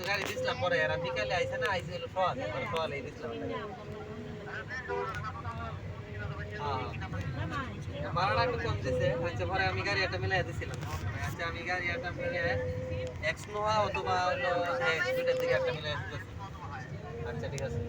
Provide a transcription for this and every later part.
গাড়ি দিছিলাম পরে এরা বিকালে আইছে না আইছে হলো সকালে দিছিলাম ভাড়াটা একটু কম দিছে আচ্ছা পরে আমি গাড়ি একটা মিলাই দিছিলাম আচ্ছা আমি গাড়ি একটা মিলে এক্সনোভা অথবা হলো দুইটার দিকে একটা মিলাই দিতেছি আচ্ছা ঠিক আছে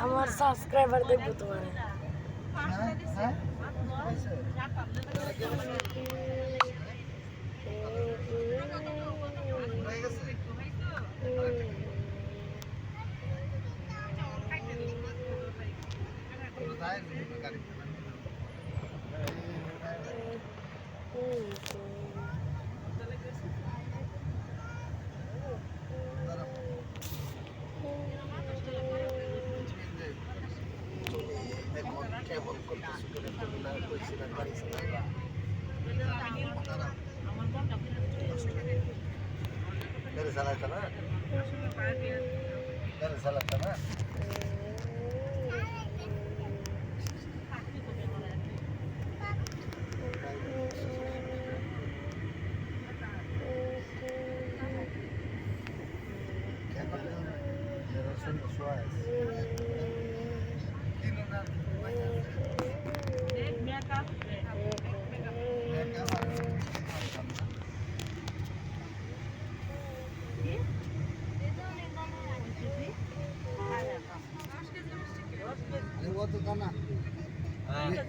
আমার সাবস্ক্রাইবার দেখবো তোমার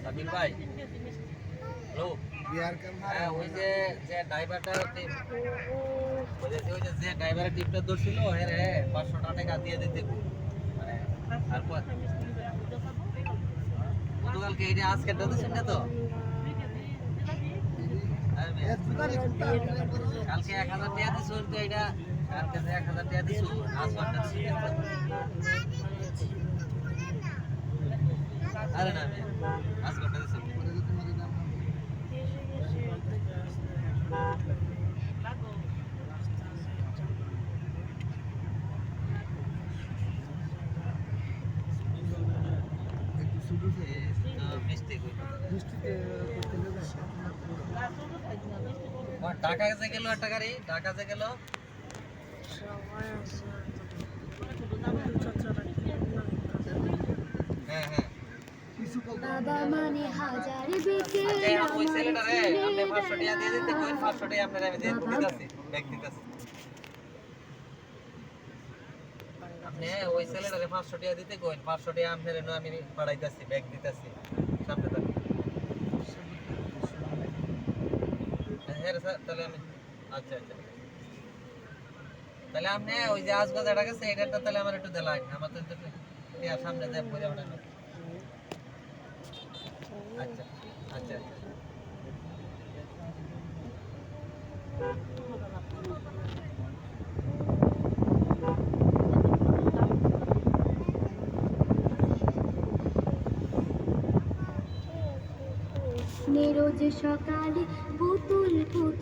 সাবির ভাই হ্যালো ওই যে ড্রাইভারটা ওই যে ড্রাইভারের টিপটা ধরছিল হ্যাঁ 500 টাকা দিয়ে দিতে মানে তারপর গতকালকে এইটা আজকে দিচ্ছেন না তো কালকে 1000 টাকা দিছো তো এটা কালকে 1000 টাকা দিছো আজ ঘন্টা আরে না আজ ঘন্টা দিছো ঢাকা কাছে গেল একটা গাড়ি ঢাকা কাছে গেল হ্যাঁ হ্যাঁ বাবা মানে হাজার বিকেল ওই ছেলেটারে আপনি 500 টাকা দিয়ে দিতে কইন 500 টাকা আপনারা আমি দিয়ে দিতেছি ব্যাগ দিতেছি আপনি ওই ছেলেটারে 500 টাকা দিতে কইন 500 টাকা আপনারা আমি পাঠাইতাছি ব্যাগ দিতেছি সামনে থাক হ্যাঁ স্যার তাহলে আমি আচ্ছা আচ্ছা তাহলে আপনি ওই যে আজকে যেটা গেছে এইটা তাহলে আমার একটু দেলাই আমার তো সামনে যায় বলে ওঠে না আচ্ছা আচ্ছা রোজ সকালে পুতুল পুতুল